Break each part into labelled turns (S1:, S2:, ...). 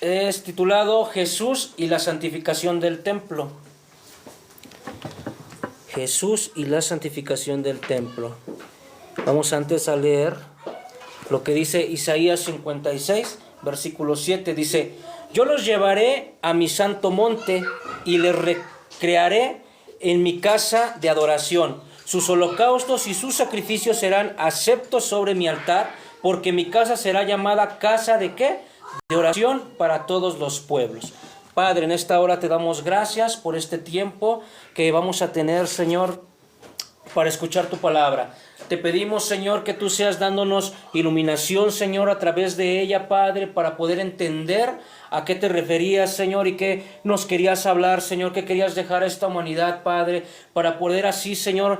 S1: es titulado Jesús y la santificación del templo. Jesús y la santificación del templo. Vamos antes a leer lo que dice Isaías 56, versículo 7. Dice: yo los llevaré a mi santo monte y les recrearé en mi casa de adoración. Sus holocaustos y sus sacrificios serán aceptos sobre mi altar, porque mi casa será llamada casa de ¿qué? De oración para todos los pueblos. Padre, en esta hora te damos gracias por este tiempo que vamos a tener, Señor, para escuchar tu palabra. Te pedimos, Señor, que tú seas dándonos iluminación, Señor, a través de ella, Padre, para poder entender a qué te referías, Señor, y qué nos querías hablar, Señor, qué querías dejar a esta humanidad, Padre, para poder así, Señor,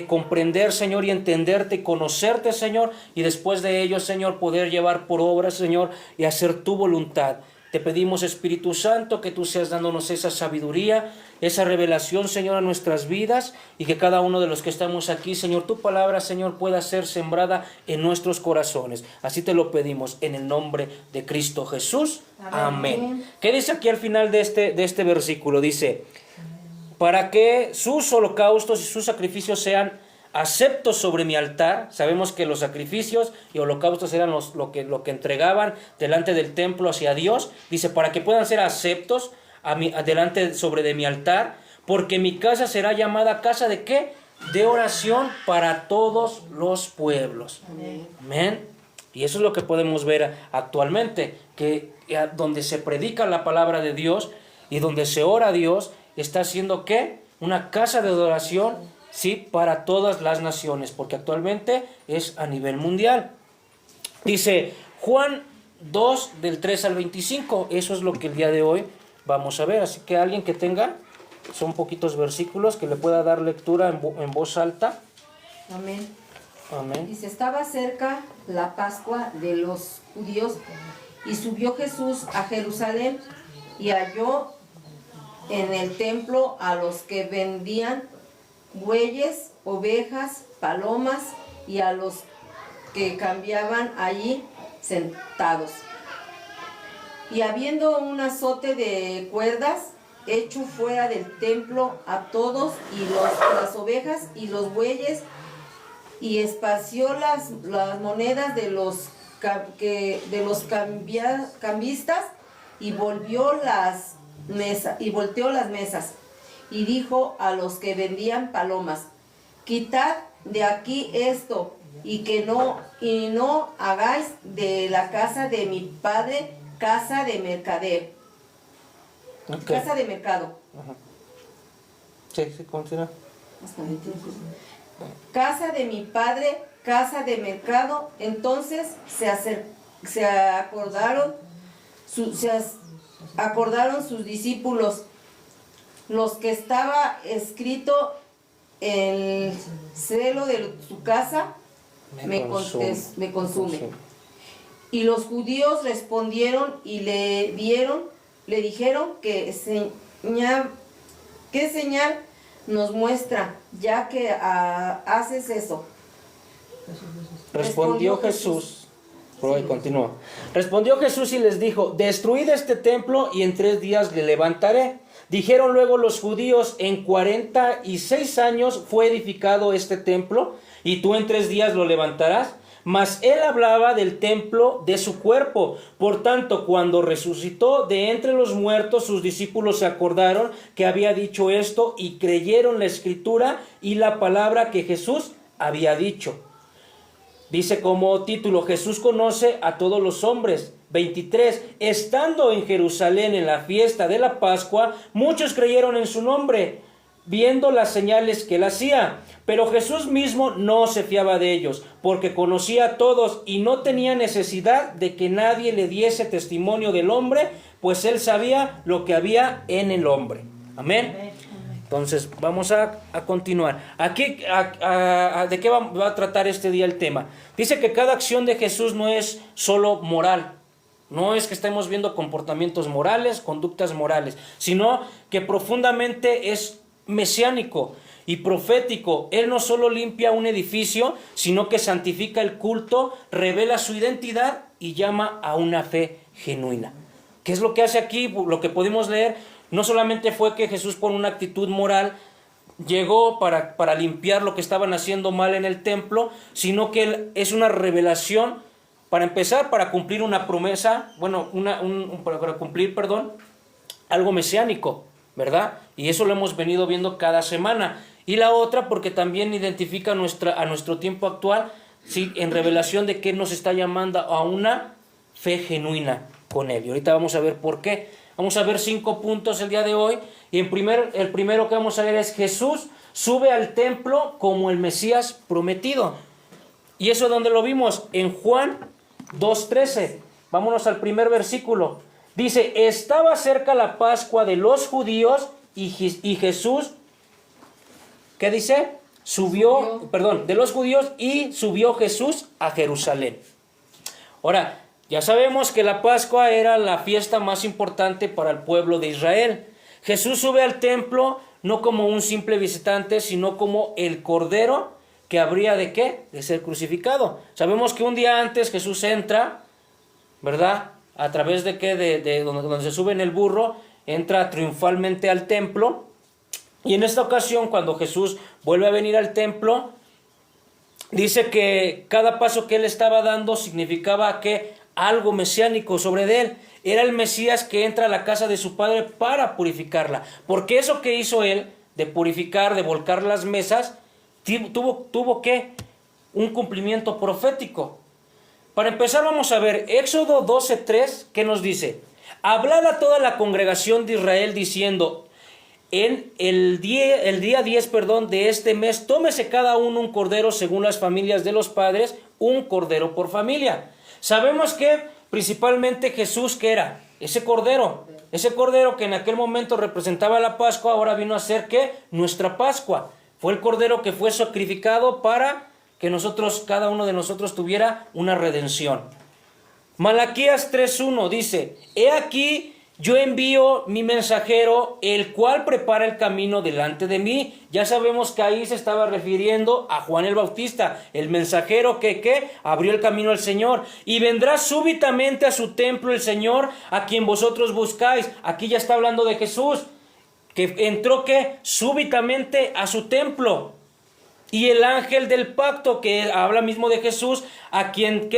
S1: comprender, Señor, y entenderte y conocerte, Señor, y después de ello, Señor, poder llevar por obra, Señor, y hacer tu voluntad. Te pedimos, Espíritu Santo, que tú seas dándonos esa sabiduría, esa revelación, Señor, a nuestras vidas, y que cada uno de los que estamos aquí, Señor, tu palabra, Señor, pueda ser sembrada en nuestros corazones. Así te lo pedimos en el nombre de Cristo Jesús. Amén. ¿Qué dice aquí al final de este versículo? Dice: para que sus holocaustos y sus sacrificios sean aceptos sobre mi altar. Sabemos que los sacrificios y holocaustos eran lo que entregaban delante del templo hacia Dios. Dice: para que puedan ser aceptos delante de mi altar, porque mi casa será llamada casa de ¿qué? De oración para todos los pueblos. Amén. Y eso es lo que podemos ver actualmente, que donde se predica la palabra de Dios y donde se ora a Dios, está siendo ¿qué? Una casa de adoración, sí, para todas las naciones, porque actualmente es a nivel mundial. Dice Juan 2, del 3 al 25. Eso es lo que el día de hoy vamos a ver. Así que alguien que tenga, son poquitos versículos, que le pueda dar lectura en voz alta.
S2: Amén.
S1: Amén.
S2: Dice: estaba cerca la Pascua de los judíos, y subió Jesús a Jerusalén, y halló en el templo a los que vendían bueyes, ovejas, palomas, y a los que cambiaban allí sentados. Y habiendo un azote de cuerdas, hecho fuera del templo a todos, y las ovejas y los bueyes, y esparció las monedas de los cambistas, y volteó las mesas. Y dijo a los que vendían palomas: quitad de aquí esto, y no hagáis de la casa de mi padre casa de mercader. Okay. Casa de mercado.
S1: Ajá. Sí, continúa.
S2: Casa de mi padre, casa de mercado. Entonces se acordaron sus discípulos, los que estaba escrito: el celo de su casa me consume. Y los judíos respondieron y le dijeron: ¿qué señal nos muestra, ya que haces eso?
S1: Respondió Jesús. Continúa. Respondió Jesús y les dijo: destruid este templo y en 3 días le levantaré. Dijeron luego los judíos: en 46 años fue edificado este templo, y tú en 3 días lo levantarás. Mas él hablaba del templo de su cuerpo. Por tanto, cuando resucitó de entre los muertos, sus discípulos se acordaron que había dicho esto, y creyeron la escritura y la palabra que Jesús había dicho. Dice como título: Jesús conoce a todos los hombres. 23. Estando en Jerusalén en la fiesta de la Pascua, muchos creyeron en su nombre, viendo las señales que él hacía. Pero Jesús mismo no se fiaba de ellos, porque conocía a todos y no tenía necesidad de que nadie le diese testimonio del hombre, pues él sabía lo que había en el hombre. Amén. Entonces vamos a continuar. Aquí, ¿de qué va a tratar este día el tema? Dice que cada acción de Jesús no es solo moral. No es que estemos viendo comportamientos morales, conductas morales, sino que profundamente es mesiánico y profético. Él no solo limpia un edificio, sino que santifica el culto, revela su identidad y llama a una fe genuina. ¿Qué es lo que hace aquí? Lo que pudimos leer, no solamente fue que Jesús por una actitud moral llegó para limpiar lo que estaban haciendo mal en el templo, sino que es una revelación, para empezar, para cumplir una promesa, bueno, para cumplir, perdón, algo mesiánico, ¿verdad? Y eso lo hemos venido viendo cada semana. Y la otra, porque también identifica a nuestro tiempo actual, ¿sí? En revelación de que nos está llamando a una fe genuina con Él. Y ahorita vamos a ver por qué. Vamos a ver 5 puntos el día de hoy. Y el primero que vamos a ver es: Jesús sube al templo como el Mesías prometido. ¿Y eso dónde lo vimos? En Juan 2:13. Vámonos al primer versículo. Dice: estaba cerca la Pascua de los judíos y Jesús, ¿qué dice? De los judíos, y subió Jesús a Jerusalén. Ahora, ya sabemos que la Pascua era la fiesta más importante para el pueblo de Israel. Jesús sube al templo no como un simple visitante, sino como el Cordero que habría de ¿qué? De ser crucificado. Sabemos que un día antes Jesús entra, ¿verdad? A través de ¿qué? De donde se sube en el burro, entra triunfalmente al templo. Y en esta ocasión, cuando Jesús vuelve a venir al templo, dice que cada paso que él estaba dando significaba que algo mesiánico sobre de él. Era el Mesías que entra a la casa de su padre para purificarla. Porque eso que hizo él, de purificar, de volcar las mesas, tuvo ¿qué? Un cumplimiento profético. Para empezar, vamos a ver Éxodo 12:3, ¿qué nos dice? Hablad a toda la congregación de Israel diciendo: en el día 10 de este mes, tómese cada uno un cordero según las familias de los padres, un cordero por familia. Sabemos que principalmente Jesús, ¿qué era? Ese cordero que en aquel momento representaba la Pascua, ahora vino a ser ¿qué? Nuestra Pascua. Fue el cordero que fue sacrificado para que cada uno de nosotros tuviera una redención. Malaquías 3:1 dice: he aquí, yo envío mi mensajero, el cual prepara el camino delante de mí. Ya sabemos que ahí se estaba refiriendo a Juan el Bautista, el mensajero que abrió el camino al Señor. Y vendrá súbitamente a su templo el Señor, a quien vosotros buscáis. Aquí ya está hablando de Jesús, que entró súbitamente a su templo. Y el ángel del pacto, que habla mismo de Jesús, a quien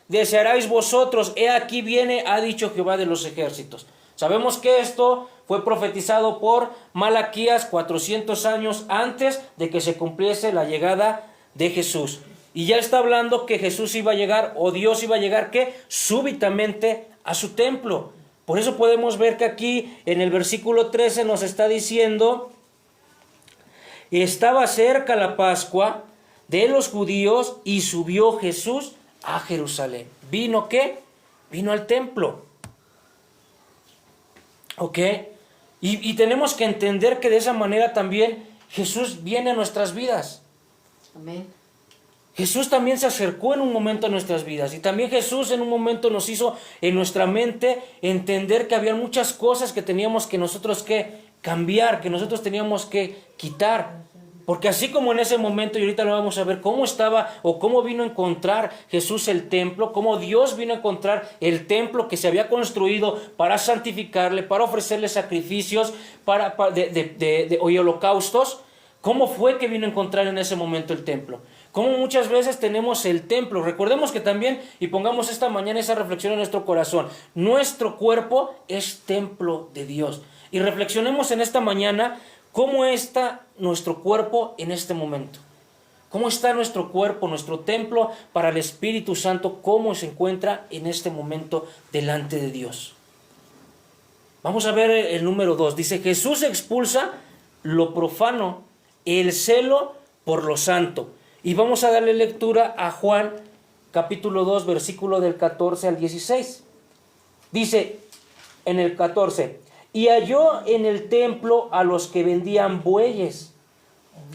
S1: desearáis vosotros, he aquí viene, ha dicho Jehová de los ejércitos. Sabemos que esto fue profetizado por Malaquías 400 años antes de que se cumpliese la llegada de Jesús. Y ya está hablando que Jesús iba a llegar, o Dios iba a llegar, súbitamente a su templo. Por eso podemos ver que aquí en el versículo 13 nos está diciendo: estaba cerca la Pascua de los judíos y subió Jesús a Jerusalén. ¿Vino qué? Vino al templo. ¿Ok? Y tenemos que entender que de esa manera también Jesús viene a nuestras vidas.
S2: Amén.
S1: Jesús también se acercó en un momento a nuestras vidas. Y también Jesús en un momento nos hizo en nuestra mente entender que había muchas cosas que teníamos que nosotros cambiar, que nosotros teníamos que quitar. Porque así como en ese momento, y ahorita lo vamos a ver, cómo estaba o cómo vino a encontrar Jesús el templo, cómo Dios vino a encontrar el templo que se había construido para santificarle, para ofrecerle sacrificios, y holocaustos. ¿Cómo fue que vino a encontrar en ese momento el templo? Cómo muchas veces tenemos el templo. Recordemos que también, y pongamos esta mañana esa reflexión en nuestro corazón, nuestro cuerpo es templo de Dios. Y reflexionemos en esta mañana cómo está nuestro cuerpo en este momento. ¿Cómo está nuestro cuerpo, nuestro templo para el Espíritu Santo? ¿Cómo se encuentra en este momento delante de Dios? Vamos a ver el número 2. Dice: Jesús expulsa lo profano, el celo por lo santo. Y vamos a darle lectura a Juan capítulo 2, versículo del 14 al 16. Dice en el 14: y halló en el templo a los que vendían bueyes,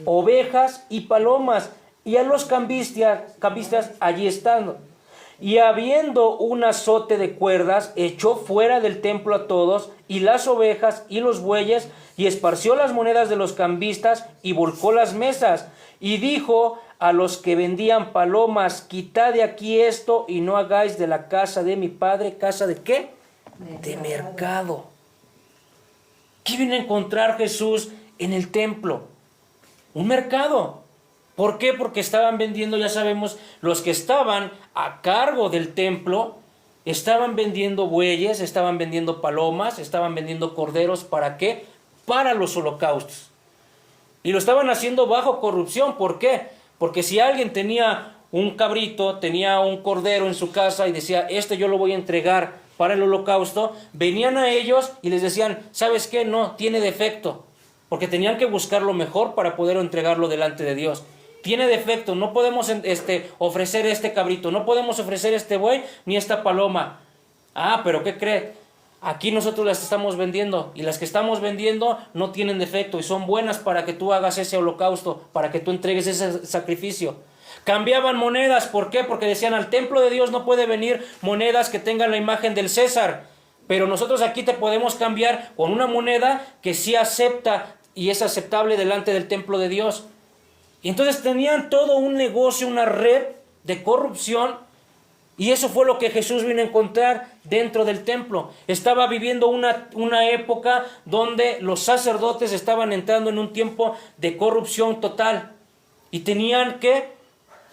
S1: ovejas y palomas, y a los cambistas allí estando. Y habiendo un azote de cuerdas, echó fuera del templo a todos, y las ovejas y los bueyes, y esparció las monedas de los cambistas, y volcó las mesas. Y dijo a los que vendían palomas: quitad de aquí esto, y no hagáis de la casa de mi padre casa de ¿qué? de mercado. ¿Qué viene a encontrar Jesús en el templo? Un mercado. ¿Por qué? Porque estaban vendiendo, ya sabemos, los que estaban a cargo del templo, estaban vendiendo bueyes, estaban vendiendo palomas, estaban vendiendo corderos. ¿Para qué? Para los holocaustos. Y lo estaban haciendo bajo corrupción. ¿Por qué? Porque si alguien tenía un cabrito, tenía un cordero en su casa y decía, este yo lo voy a entregar para el holocausto, venían a ellos y les decían, ¿sabes qué? No, tiene defecto. Porque tenían que buscar lo mejor para poder entregarlo delante de Dios. Tiene defecto, no podemos ofrecer este cabrito, no podemos ofrecer este buey ni esta paloma. Ah, pero ¿qué cree? Aquí nosotros las estamos vendiendo y las que estamos vendiendo no tienen defecto y son buenas para que tú hagas ese holocausto, para que tú entregues ese sacrificio. Cambiaban monedas, ¿por qué? Porque decían, al templo de Dios no puede venir monedas que tengan la imagen del César, pero nosotros aquí te podemos cambiar con una moneda que sí acepta y es aceptable delante del templo de Dios. Y entonces tenían todo un negocio, una red de corrupción, y eso fue lo que Jesús vino a encontrar dentro del templo. Estaba viviendo una época donde los sacerdotes estaban entrando en un tiempo de corrupción total y tenían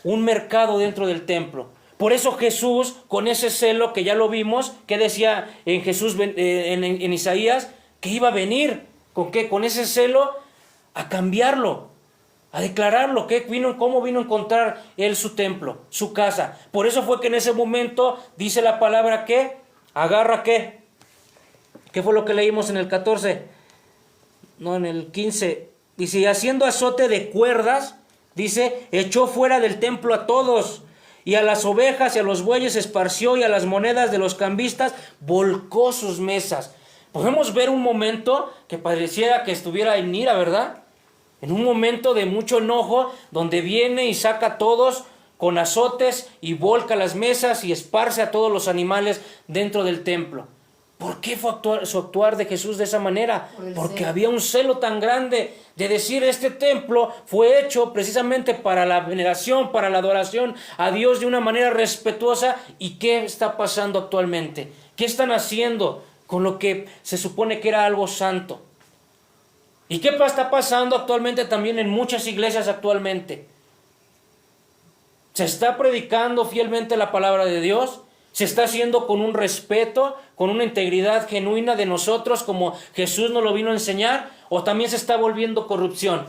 S1: un mercado dentro del templo. Por eso Jesús, con ese celo que ya lo vimos, que decía en Jesús en Isaías, que iba a venir, ¿con qué? Con ese celo a cambiarlo, a declararlo, cómo vino a encontrar él su templo, su casa. Por eso fue que en ese momento dice la palabra que agarra ¿qué? ¿Qué fue lo que leímos en el 14? No, en el 15. Dice, y haciendo azote de cuerdas, dice, echó fuera del templo a todos, y a las ovejas y a los bueyes esparció, y a las monedas de los cambistas volcó sus mesas. Podemos ver un momento que pareciera que estuviera en ira, ¿verdad? En un momento de mucho enojo, donde viene y saca a todos con azotes y volca las mesas y esparce a todos los animales dentro del templo. ¿Por qué fue su actuar de Jesús de esa manera? Porque había un celo tan grande de decir, este templo fue hecho precisamente para la veneración, para la adoración a Dios de una manera respetuosa. ¿Y qué está pasando actualmente? ¿Qué están haciendo con lo que se supone que era algo santo? ¿Y qué está pasando actualmente también en muchas iglesias actualmente? ¿Se está predicando fielmente la palabra de Dios? ¿Se está haciendo con un respeto, con una integridad genuina de nosotros como Jesús nos lo vino a enseñar? ¿O también se está volviendo corrupción?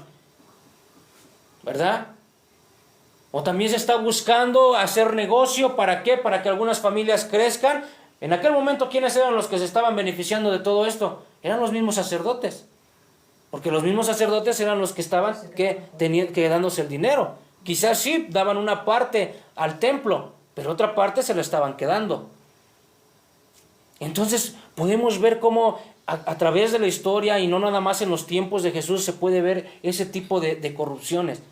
S1: ¿Verdad? ¿O también se está buscando hacer negocio? ¿Para qué? Para que algunas familias crezcan. En aquel momento, ¿quiénes eran los que se estaban beneficiando de todo esto? Eran los mismos sacerdotes. Porque los mismos sacerdotes eran los que estaban dándose el dinero. Quizás sí daban una parte al templo, pero otra parte se lo estaban quedando. Entonces podemos ver cómo a través de la historia, y no nada más en los tiempos de Jesús, se puede ver ese tipo de corrupciones.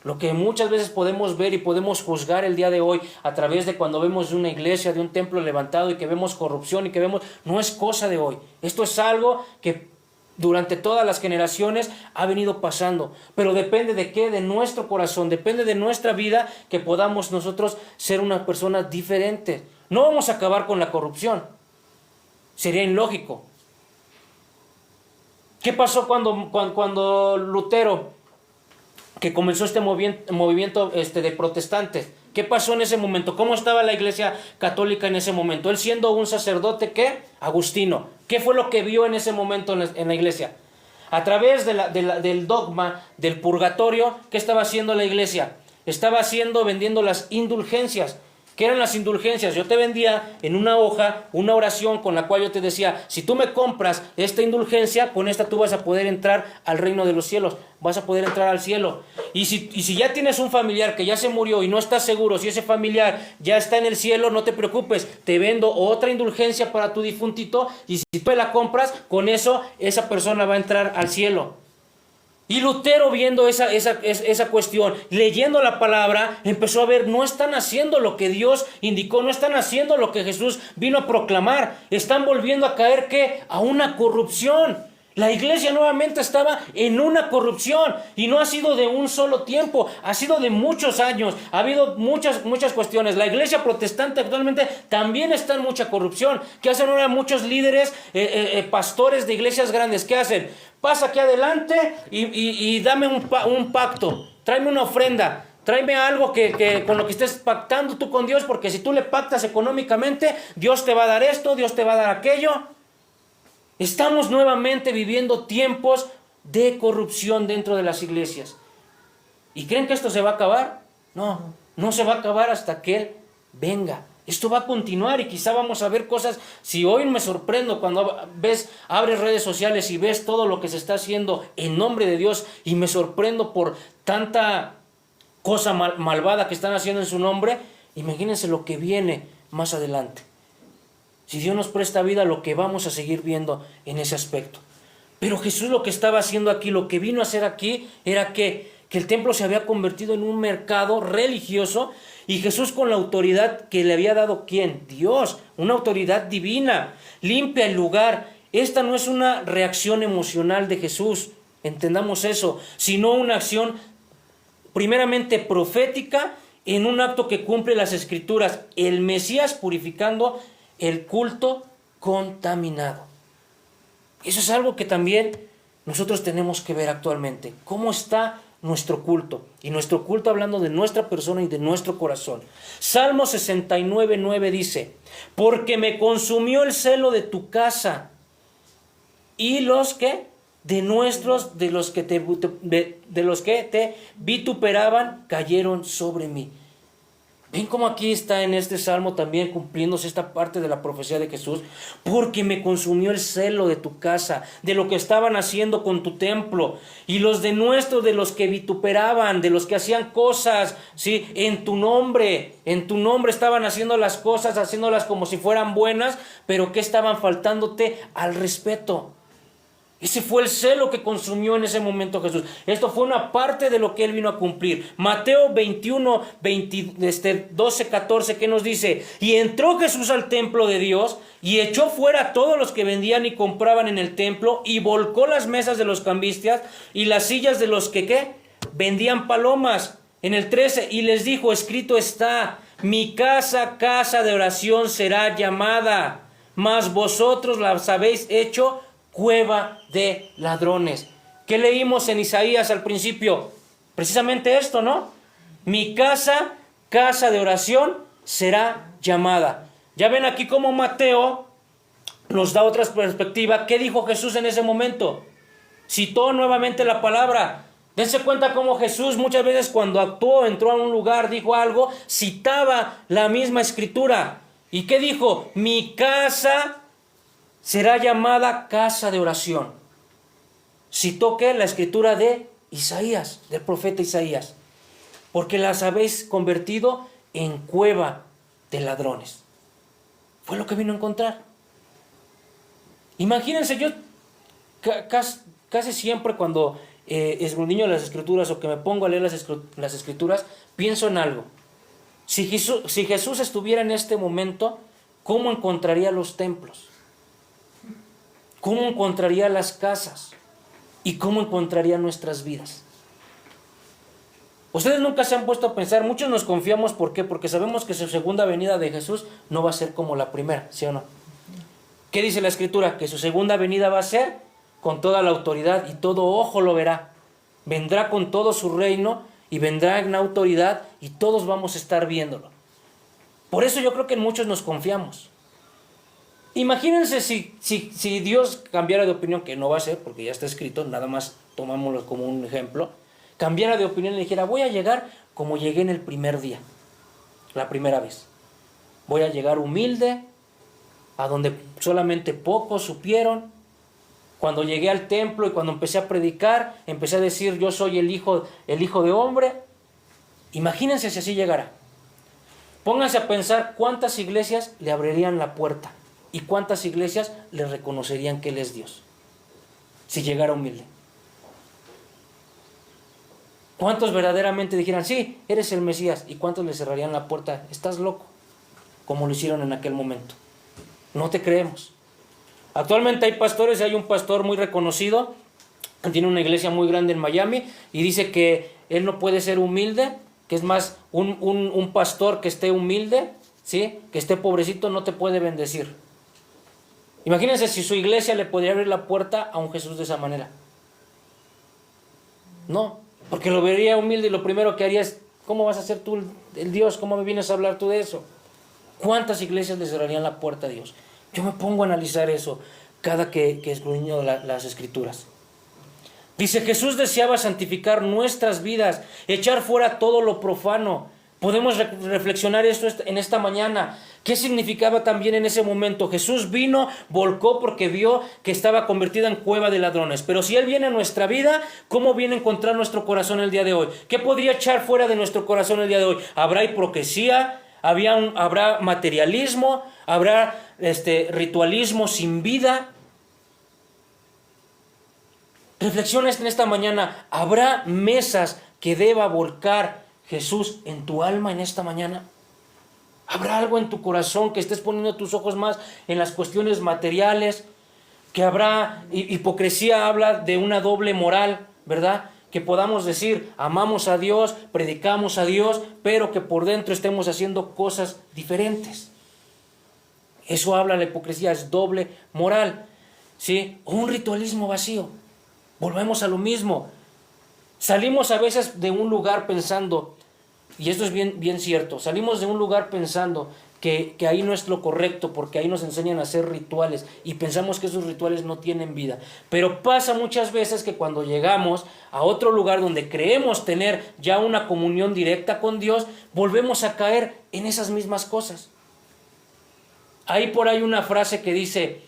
S1: Lo que muchas veces podemos ver y podemos juzgar el día de hoy a través de cuando vemos de una iglesia, de un templo levantado y que vemos corrupción y que vemos, no es cosa de hoy. Esto es algo que durante todas las generaciones ha venido pasando, pero depende de qué, de nuestro corazón, depende de nuestra vida, que podamos nosotros ser una persona diferente. No vamos a acabar con la corrupción, sería ilógico. ¿Qué pasó cuando Lutero, que comenzó este movimiento de protestantes? ¿Qué pasó en ese momento? ¿Cómo estaba la iglesia católica en ese momento? Él siendo un sacerdote, ¿qué? Agustino. ¿Qué fue lo que vio en ese momento en la iglesia? A través del dogma del purgatorio, ¿qué estaba haciendo la iglesia? Estaba vendiendo las indulgencias. ¿Qué eran las indulgencias? Yo te vendía en una hoja una oración con la cual yo te decía, si tú me compras esta indulgencia, con esta tú vas a poder entrar al reino de los cielos, vas a poder entrar al cielo. Y si ya tienes un familiar que ya se murió y no estás seguro si ese familiar ya está en el cielo, no te preocupes, te vendo otra indulgencia para tu difuntito, y si tú la compras, con eso esa persona va a entrar al cielo. Y Lutero, viendo esa cuestión, leyendo la palabra, empezó a ver, no están haciendo lo que Dios indicó, no están haciendo lo que Jesús vino a proclamar. Están volviendo a caer, ¿qué? A una corrupción. La iglesia nuevamente estaba en una corrupción y no ha sido de un solo tiempo, ha sido de muchos años, ha habido muchas cuestiones. La iglesia protestante actualmente también está en mucha corrupción. ¿Qué hacen ahora muchos líderes, pastores de iglesias grandes? ¿Qué hacen? Pasa aquí adelante y dame un pacto, tráeme una ofrenda. Tráeme algo que con lo que estés pactando tú con Dios, porque si tú le pactas económicamente, Dios te va a dar esto, Dios te va a dar aquello. Estamos nuevamente viviendo tiempos de corrupción dentro de las iglesias. ¿Y creen que esto se va a acabar? No, no se va a acabar hasta que Él venga. Esto va a continuar y quizá vamos a ver cosas. Si hoy me sorprendo cuando abres redes sociales y ves todo lo que se está haciendo en nombre de Dios, y me sorprendo por tanta cosa malvada que están haciendo en su nombre, imagínense lo que viene más adelante. Si Dios nos presta vida, lo que vamos a seguir viendo en ese aspecto. Pero Jesús lo que estaba haciendo aquí, lo que vino a hacer aquí, era que el templo se había convertido en un mercado religioso, y Jesús, con la autoridad que le había dado, ¿quién? Dios, una autoridad divina, limpia el lugar. Esta no es una reacción emocional de Jesús, entendamos eso, sino una acción primeramente profética, en un acto que cumple las Escrituras, el Mesías purificando el culto contaminado. Eso es algo que también nosotros tenemos que ver actualmente. ¿Cómo está nuestro culto? Y nuestro culto hablando de nuestra persona y de nuestro corazón. Salmo 69:9 dice: porque me consumió el celo de tu casa, y los que de los que te vituperaban cayeron sobre mí. ¿Ven cómo aquí está en este salmo también cumpliéndose esta parte de la profecía de Jesús? Porque me consumió el celo de tu casa, de lo que estaban haciendo con tu templo, y los de los que vituperaban, de los que hacían cosas, ¿sí? En tu nombre estaban haciendo las cosas, haciéndolas como si fueran buenas, pero que estaban faltándote al respeto. Ese fue el celo que consumió en ese momento Jesús. Esto fue una parte de lo que Él vino a cumplir. Mateo 21, 12, 14, ¿qué nos dice? Y entró Jesús al templo de Dios y echó fuera a todos los que vendían y compraban en el templo, y volcó las mesas de los cambistas y las sillas de los que, ¿qué? Vendían palomas. En el 13, y les dijo: escrito está, mi casa, casa de oración será llamada, mas vosotros las habéis hecho cueva de ladrones. ¿Qué leímos en Isaías al principio? Precisamente esto, ¿no? Mi casa, casa de oración será llamada. Ya ven aquí cómo Mateo nos da otra perspectiva. ¿Qué dijo Jesús en ese momento? Citó nuevamente la palabra. Dense cuenta cómo Jesús muchas veces, cuando actuó, entró a un lugar, dijo algo, citaba la misma escritura. ¿Y qué dijo? Mi casa será llamada casa de oración. Citó que la escritura de Isaías, del profeta Isaías. Porque las habéis convertido en cueva de ladrones. Fue lo que vino a encontrar. Imagínense, yo casi siempre cuando escudriño las escrituras, o que me pongo a leer las escrituras, pienso en algo. Si Jesús estuviera en este momento, ¿cómo encontraría los templos? ¿Cómo encontraría las casas? ¿Y cómo encontraría nuestras vidas? Ustedes nunca se han puesto a pensar, muchos nos confiamos, ¿por qué? Porque sabemos que su segunda venida de Jesús no va a ser como la primera, ¿sí o no? ¿Qué dice la Escritura? Que su segunda venida va a ser con toda la autoridad, y todo ojo lo verá. Vendrá con todo su reino y vendrá en autoridad, y todos vamos a estar viéndolo. Por eso yo creo que en muchos nos confiamos. Imagínense si Dios cambiara de opinión, que no va a ser porque ya está escrito, nada más tomámoslo como un ejemplo. Cambiara de opinión y dijera: voy a llegar como llegué en el primer día, la primera vez. Voy a llegar humilde, a donde solamente pocos supieron. Cuando llegué al templo y cuando empecé a predicar, empecé a decir: yo soy el hijo de hombre. Imagínense si así llegara. Pónganse a pensar cuántas iglesias le abrirían la puerta y cuántas iglesias le reconocerían que Él es Dios, si llegara humilde. ¿Cuántos verdaderamente dijeran: sí, eres el Mesías? ¿Y cuántos le cerrarían la puerta? Estás loco, como lo hicieron en aquel momento. No te creemos. Actualmente hay pastores, y hay un pastor muy reconocido, tiene una iglesia muy grande en Miami, y dice que él no puede ser humilde, que es más, un pastor que esté humilde, ¿sí?, que esté pobrecito, no te puede bendecir. Imagínense si su iglesia le podría abrir la puerta a un Jesús de esa manera. No, porque lo vería humilde y lo primero que haría es, ¿cómo vas a ser tú el Dios? ¿Cómo me vienes a hablar tú de eso? ¿Cuántas iglesias le cerrarían la puerta a Dios? Yo me pongo a analizar eso cada que escudriño las Escrituras. Dice, Jesús deseaba santificar nuestras vidas, echar fuera todo lo profano. Podemos reflexionar esto en esta mañana. ¿Qué significaba también en ese momento? Jesús vino, volcó porque vio que estaba convertida en cueva de ladrones. Pero si Él viene a nuestra vida, ¿cómo viene a encontrar nuestro corazón el día de hoy? ¿Qué podría echar fuera de nuestro corazón el día de hoy? ¿Habrá hipocresía? ¿Habrá materialismo? ¿Habrá ritualismo sin vida? Reflexiona en esta mañana. ¿Habrá mesas que deba volcar Jesús en tu alma en esta mañana? ¿Habrá algo en tu corazón que estés poniendo tus ojos más en las cuestiones materiales? Que habrá hipocresía, habla de una doble moral, ¿verdad? Que podamos decir, amamos a Dios, predicamos a Dios, pero que por dentro estemos haciendo cosas diferentes. Eso habla la hipocresía, es doble moral, ¿sí? O un ritualismo vacío. Volvemos a lo mismo. Salimos a veces de un lugar pensando, y esto es bien cierto, salimos de un lugar pensando que ahí no es lo correcto, porque ahí nos enseñan a hacer rituales, y pensamos que esos rituales no tienen vida. Pero pasa muchas veces que cuando llegamos a otro lugar donde creemos tener ya una comunión directa con Dios, volvemos a caer en esas mismas cosas. Hay por ahí una frase que dice,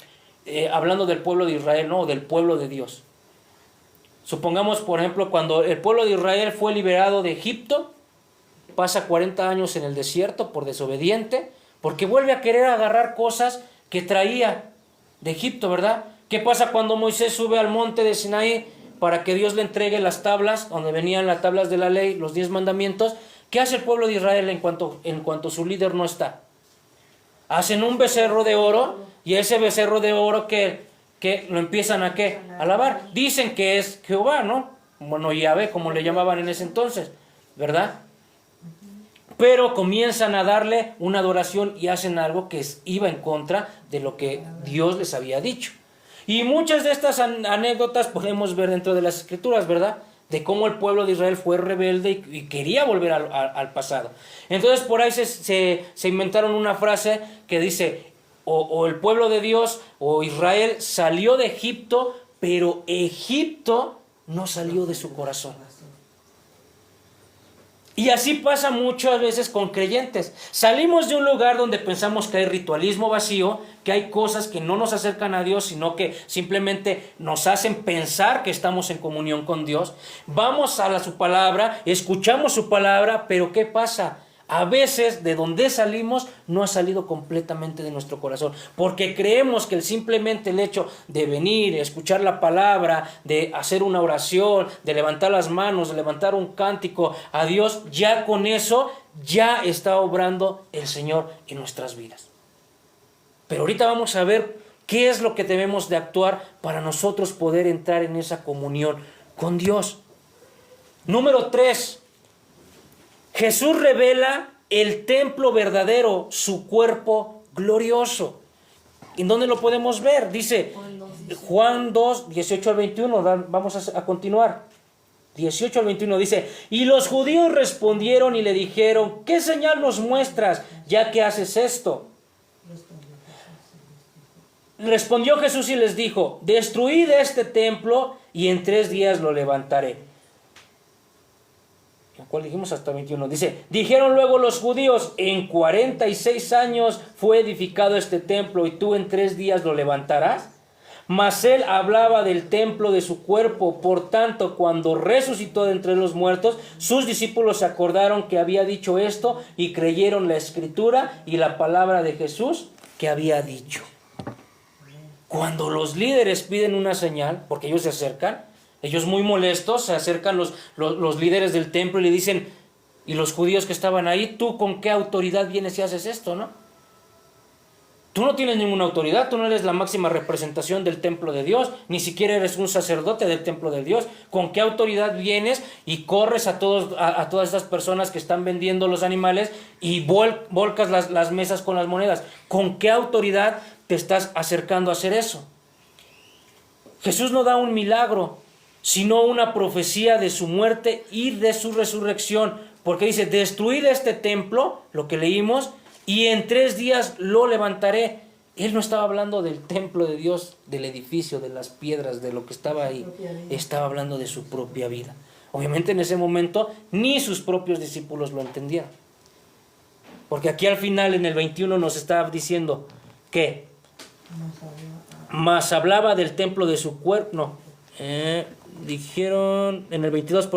S1: hablando del pueblo de Israel, no, del pueblo de Dios. Supongamos, por ejemplo, cuando el pueblo de Israel fue liberado de Egipto, pasa 40 años en el desierto por desobediente, porque vuelve a querer agarrar cosas que traía de Egipto, ¿verdad? ¿Qué pasa cuando Moisés sube al monte de Sinaí para que Dios le entregue las tablas, donde venían las tablas de la ley, los 10 mandamientos? ¿Qué hace el pueblo de Israel en cuanto su líder no está? Hacen un becerro de oro, y ese becerro de oro que lo empiezan a ¿qué? A alabar. Dicen que es Jehová, ¿no? Bueno, Yahvé, como le llamaban en ese entonces, ¿verdad? Pero comienzan a darle una adoración y hacen algo que iba en contra de lo que Dios les había dicho. Y muchas de estas anécdotas podemos ver dentro de las Escrituras, ¿verdad? De cómo el pueblo de Israel fue rebelde y quería volver al pasado. Entonces por ahí se inventaron una frase que dice, o el pueblo de Dios o Israel salió de Egipto, pero Egipto no salió de su corazón. Y así pasa muchas veces con creyentes. Salimos de un lugar donde pensamos que hay ritualismo vacío, que hay cosas que no nos acercan a Dios, sino que simplemente nos hacen pensar que estamos en comunión con Dios. Vamos a su palabra, escuchamos su palabra, pero ¿qué pasa? A veces de donde salimos no ha salido completamente de nuestro corazón, porque creemos que simplemente el hecho de venir, escuchar la palabra, de hacer una oración, de levantar las manos, de levantar un cántico a Dios, ya con eso ya está obrando el Señor en nuestras vidas. Pero ahorita vamos a ver qué es lo que debemos de actuar para nosotros poder entrar en esa comunión con Dios. Número 3. Jesús revela el templo verdadero, su cuerpo glorioso. ¿En dónde lo podemos ver? Dice Juan 2, 18 al 21. Vamos a continuar. 18 al 21 dice, y los judíos respondieron y le dijeron, ¿qué señal nos muestras ya que haces esto? Respondió Jesús y les dijo, destruid este templo y en 3 días lo levantaré. ¿Cuál dijimos? Hasta 21. Dice, dijeron luego los judíos, en 46 años fue edificado este templo y tú en 3 días lo levantarás. Mas él hablaba del templo de su cuerpo. Por tanto, cuando resucitó de entre los muertos, sus discípulos se acordaron que había dicho esto y creyeron la escritura y la palabra de Jesús que había dicho. Cuando los líderes piden una señal, porque ellos se acercan, ellos muy molestos, se acercan los líderes del templo y le dicen, y los judíos que estaban ahí, ¿tú con qué autoridad vienes y haces esto, no? Tú no tienes ninguna autoridad, tú no eres la máxima representación del templo de Dios, ni siquiera eres un sacerdote del templo de Dios. ¿Con qué autoridad vienes y corres a todas estas personas que están vendiendo los animales y volcas las mesas con las monedas? ¿Con qué autoridad te estás acercando a hacer eso? Jesús no da un milagro, sino una profecía de su muerte y de su resurrección, porque dice, destruid este templo, lo que leímos, y en 3 días lo levantaré. Él no estaba hablando del templo de Dios, del edificio, de las piedras, de lo que estaba ahí. Estaba hablando de su propia vida. Obviamente en ese momento ni sus propios discípulos lo entendieron. Porque aquí al final en el 21 nos está diciendo que más hablaba del templo de su cuerpo. No, dijeron en el 22,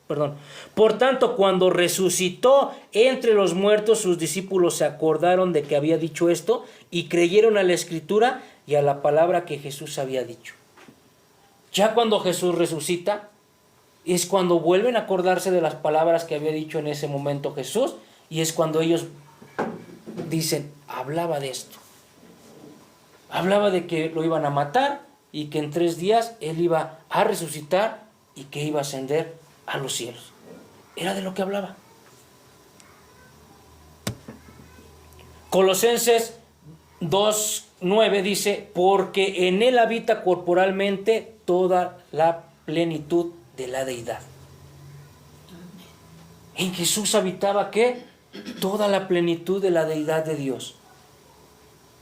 S1: perdón. Por tanto, cuando resucitó entre los muertos, sus discípulos se acordaron de que había dicho esto y creyeron a la escritura y a la palabra que Jesús había dicho. Ya cuando Jesús resucita, es cuando vuelven a acordarse de las palabras que había dicho en ese momento Jesús, y es cuando ellos dicen, hablaba de esto. Hablaba de que lo iban a matar y que en 3 días él iba a resucitar y que iba a ascender a los cielos. Era de lo que hablaba. Colosenses 2:9 dice, porque en él habita corporalmente toda la plenitud de la deidad. En Jesús habitaba ¿qué? Toda la plenitud de la deidad de Dios.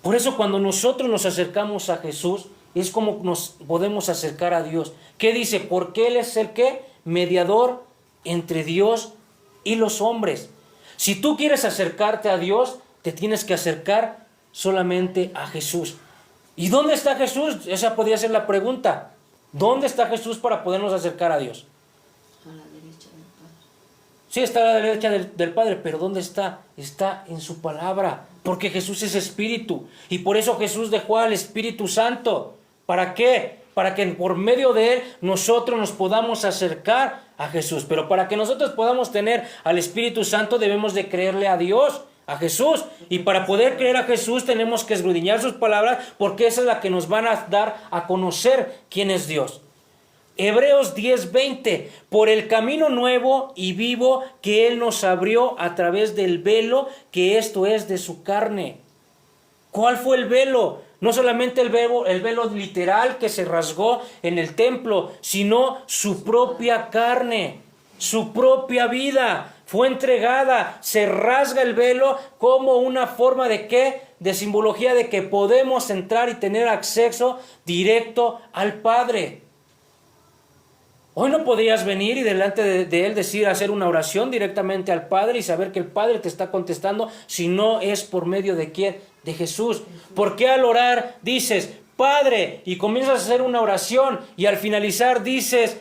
S1: Por eso cuando nosotros nos acercamos a Jesús, es como nos podemos acercar a Dios. ¿Qué dice? Porque Él es el ¿qué? Mediador entre Dios y los hombres. Si tú quieres acercarte a Dios, te tienes que acercar solamente a Jesús. ¿Y dónde está Jesús? Esa podría ser la pregunta. ¿Dónde está Jesús para podernos acercar a Dios?
S2: A la derecha del Padre.
S1: Sí, está a la derecha del Padre, pero ¿dónde está? Está en su palabra, porque Jesús es Espíritu. Y por eso Jesús dejó al Espíritu Santo. ¿Para qué? Para que por medio de Él nosotros nos podamos acercar a Jesús. Pero para que nosotros podamos tener al Espíritu Santo debemos de creerle a Dios, a Jesús. Y para poder creer a Jesús tenemos que escudriñar sus palabras, porque esa es la que nos van a dar a conocer quién es Dios. Hebreos 10:20, por el camino nuevo y vivo que Él nos abrió a través del velo, que esto es de su carne. ¿Cuál fue el velo? No solamente el velo literal que se rasgó en el templo, sino su propia carne, su propia vida fue entregada. Se rasga el velo como una forma de ¿qué? De simbología de que podemos entrar y tener acceso directo al Padre. Hoy no podías venir y delante de Él decir, hacer una oración directamente al Padre y saber que el Padre te está contestando, si no es por medio de ¿quién? De Jesús. Porque al orar dices, Padre, y comienzas a hacer una oración y al finalizar dices,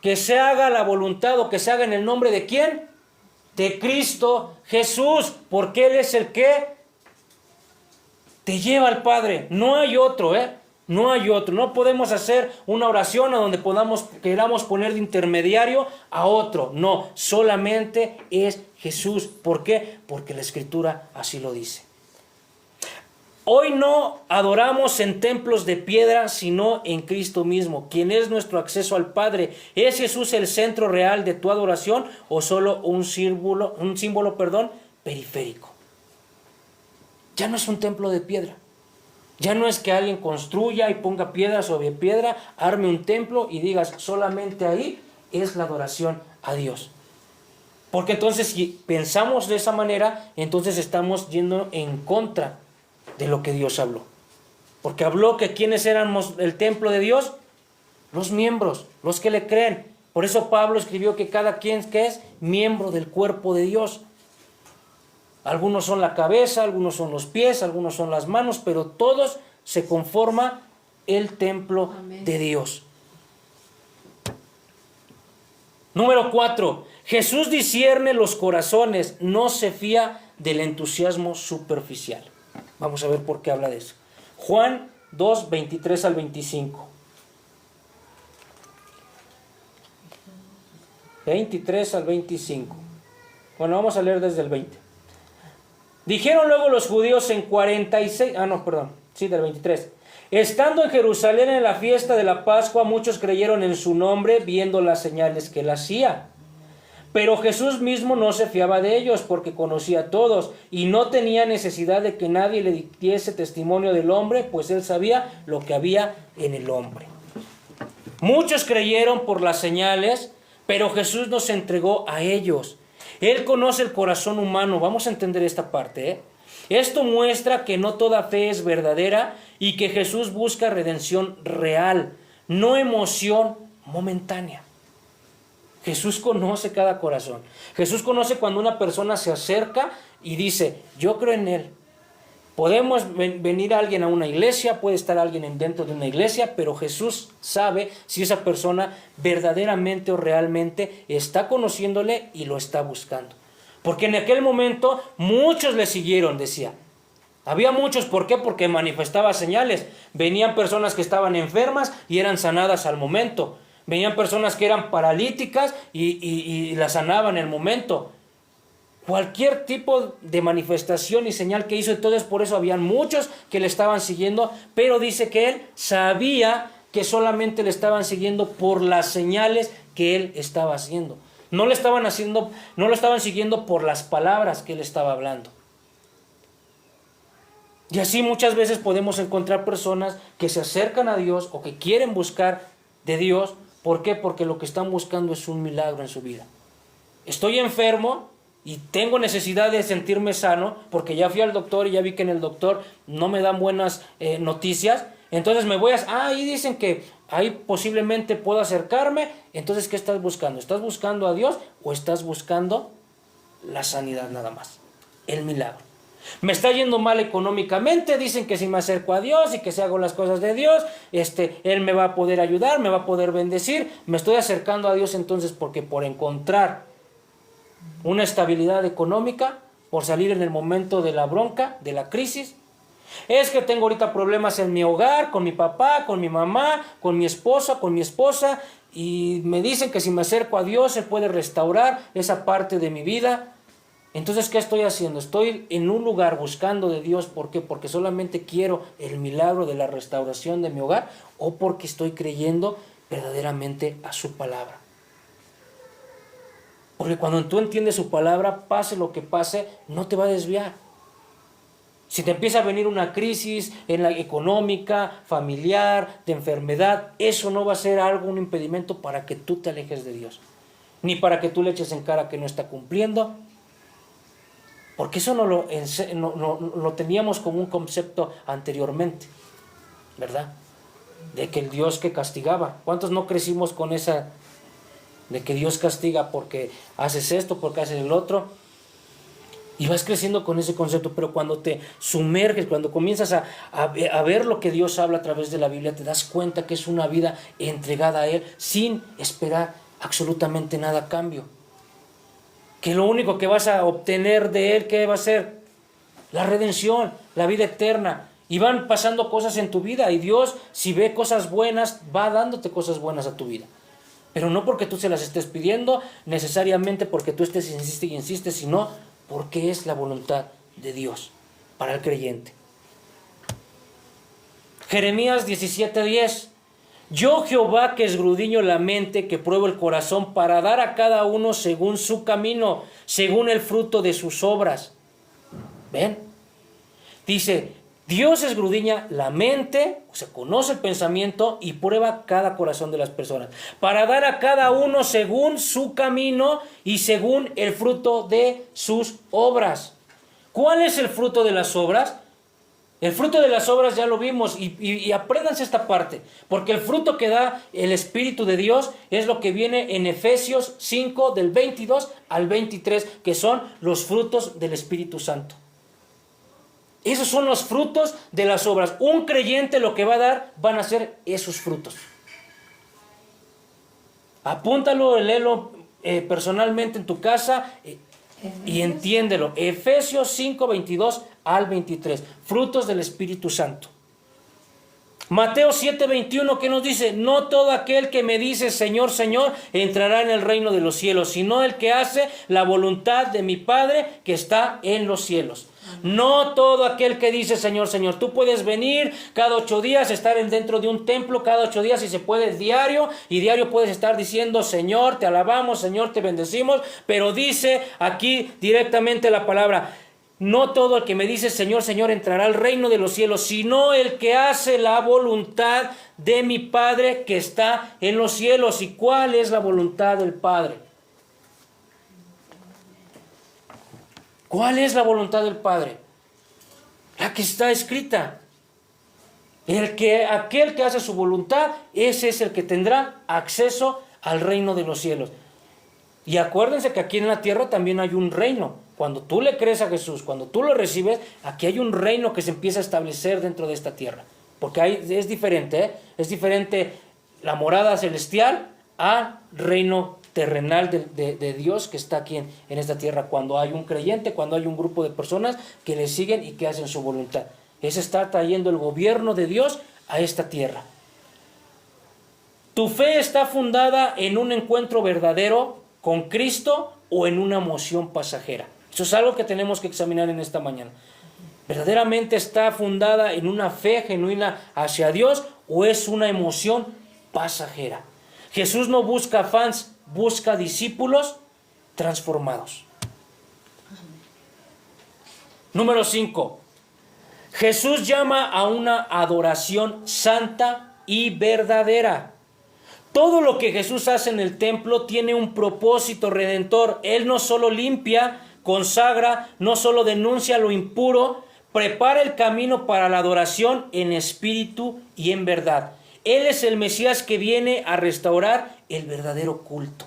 S1: que se haga la voluntad o que se haga en el nombre de ¿quién? De Cristo Jesús, porque Él es el que te lleva al Padre. No hay otro, No hay otro. No podemos hacer una oración a donde queramos poner de intermediario a otro. No, solamente es Jesús. ¿Por qué? Porque la Escritura así lo dice. Hoy no adoramos en templos de piedra, sino en Cristo mismo, quien es nuestro acceso al Padre. ¿Es Jesús el centro real de tu adoración o solo un símbolo, periférico? Ya no es un templo de piedra. Ya no es que alguien construya y ponga piedra sobre piedra, arme un templo y digas, solamente ahí es la adoración a Dios. Porque entonces si pensamos de esa manera, entonces estamos yendo en contra de lo que Dios habló. Porque habló que ¿quiénes éramos el templo de Dios? Los miembros, los que le creen. Por eso Pablo escribió que cada quien que es miembro del cuerpo de Dios. Algunos son la cabeza, algunos son los pies, algunos son las manos, pero todos se conforma el templo de Dios. Número 4. Jesús discierne los corazones, no se fía del entusiasmo superficial. Vamos a ver por qué habla de eso. Juan 2, 23 al 25. 23 al 25. Bueno, vamos a leer desde el 20. Dijeron luego los judíos en 46, del 23. Estando en Jerusalén en la fiesta de la Pascua, muchos creyeron en su nombre, viendo las señales que él hacía. Pero Jesús mismo no se fiaba de ellos, porque conocía a todos, y no tenía necesidad de que nadie le diese testimonio del hombre, pues él sabía lo que había en el hombre. Muchos creyeron por las señales, pero Jesús nos entregó a ellos. Él conoce el corazón humano. Vamos a entender esta parte, ¿eh? Esto muestra que no toda fe es verdadera y que Jesús busca redención real, no emoción momentánea. Jesús conoce cada corazón. Jesús conoce cuando una persona se acerca y dice, yo creo en Él. Podemos venir alguien a una iglesia, puede estar alguien dentro de una iglesia, pero Jesús sabe si esa persona verdaderamente o realmente está conociéndole y lo está buscando. Porque en aquel momento muchos le siguieron, decía. Había muchos, ¿por qué? Porque manifestaba señales. Venían personas que estaban enfermas y eran sanadas al momento. Venían personas que eran paralíticas y las sanaban en el momento. Cualquier tipo de manifestación y señal que hizo, entonces por eso habían muchos que le estaban siguiendo, pero dice que él sabía que solamente le estaban siguiendo por las señales que él estaba haciendo. No lo estaban siguiendo por las palabras que él estaba hablando. Y así muchas veces podemos encontrar personas que se acercan a Dios o que quieren buscar de Dios. ¿Por qué? Porque lo que están buscando es un milagro en su vida. Estoy enfermo y tengo necesidad de sentirme sano porque ya fui al doctor y ya vi que en el doctor no me dan buenas noticias. Entonces me voy ahí dicen que ahí posiblemente puedo acercarme. Entonces, ¿qué estás buscando? ¿Estás buscando a Dios o estás buscando la sanidad nada más? El milagro. Me está yendo mal económicamente, dicen que si me acerco a Dios y que si hago las cosas de Dios, Él me va a poder ayudar, me va a poder bendecir. Me estoy acercando a Dios entonces porque por encontrar una estabilidad económica, por salir en el momento de la bronca, de la crisis. Es que tengo ahorita problemas en mi hogar, con mi papá, con mi mamá, con mi esposa, y me dicen que si me acerco a Dios Él puede restaurar esa parte de mi vida. Entonces, ¿qué estoy haciendo? Estoy en un lugar buscando de Dios. ¿Por qué? Porque solamente quiero el milagro de la restauración de mi hogar, o porque estoy creyendo verdaderamente a su palabra. Porque cuando tú entiendes su palabra, pase lo que pase, no te va a desviar. Si te empieza a venir una crisis en la económica, familiar, de enfermedad, eso no va a ser un impedimento para que tú te alejes de Dios. Ni para que tú le eches en cara que no está cumpliendo. Porque eso no lo teníamos como un concepto anteriormente, ¿verdad? De que el Dios que castigaba. ¿Cuántos no crecimos con esa de que Dios castiga porque haces esto, porque haces el otro? Y vas creciendo con ese concepto, pero cuando te sumerges, cuando comienzas a ver lo que Dios habla a través de la Biblia, te das cuenta que es una vida entregada a Él sin esperar absolutamente nada a cambio. Que lo único que vas a obtener de Él, ¿qué va a ser? La redención, la vida eterna. Y van pasando cosas en tu vida y Dios, si ve cosas buenas, va dándote cosas buenas a tu vida. Pero no porque tú se las estés pidiendo, necesariamente porque tú insistes y insistes, sino porque es la voluntad de Dios para el creyente. Jeremías 17:10. Yo Jehová, que esgrudriño la mente, que pruebo el corazón, para dar a cada uno según su camino, según el fruto de sus obras. ¿Ven? Dice, Dios esgrudriña la mente, o sea, conoce el pensamiento y prueba cada corazón de las personas, para dar a cada uno según su camino y según el fruto de sus obras. ¿Cuál es el fruto de las obras? El fruto de las obras ya lo vimos y apréndanse esta parte, porque el fruto que da el Espíritu de Dios es lo que viene en Efesios 5 del 22 al 23, que son los frutos del Espíritu Santo. Esos son los frutos de las obras. Un creyente lo que va a dar van a ser esos frutos. Apúntalo, léelo personalmente en tu casa y entiéndelo. Efesios 5, 22 al 23. Frutos del Espíritu Santo. Mateo 7:21, ¿qué nos dice? No todo aquel que me dice Señor, Señor, entrará en el reino de los cielos, sino el que hace la voluntad de mi Padre que está en los cielos. No todo aquel que dice Señor, Señor. Tú puedes venir cada 8 días, estar dentro de un templo cada 8 días, si se puede diario, y diario puedes estar diciendo Señor, te alabamos, Señor, te bendecimos, pero dice aquí directamente la palabra: no todo el que me dice Señor, Señor entrará al reino de los cielos, sino el que hace la voluntad de mi Padre que está en los cielos. ¿Y cuál es la voluntad del Padre? ¿Cuál es la voluntad del Padre? La que está escrita. Aquel que hace su voluntad, ese es el que tendrá acceso al reino de los cielos. Y acuérdense que aquí en la tierra también hay un reino. Cuando tú le crees a Jesús, cuando tú lo recibes, aquí hay un reino que se empieza a establecer dentro de esta tierra. Porque es diferente, ¿eh? Es diferente la morada celestial al reino terrenal de Dios que está aquí en esta tierra. Cuando hay un creyente, cuando hay un grupo de personas que le siguen y que hacen su voluntad. Es estar trayendo el gobierno de Dios a esta tierra. ¿Tu fe está fundada en un encuentro verdadero con Cristo o en una emoción pasajera? Eso es algo que tenemos que examinar en esta mañana. ¿Verdaderamente está fundada en una fe genuina hacia Dios o es una emoción pasajera? Jesús no busca fans, busca discípulos transformados. Número 5. Jesús llama a una adoración santa y verdadera. Todo lo que Jesús hace en el templo tiene un propósito redentor. Él no solo limpia, consagra, no solo denuncia lo impuro, prepara el camino para la adoración en espíritu y en verdad. Él es el Mesías que viene a restaurar el verdadero culto.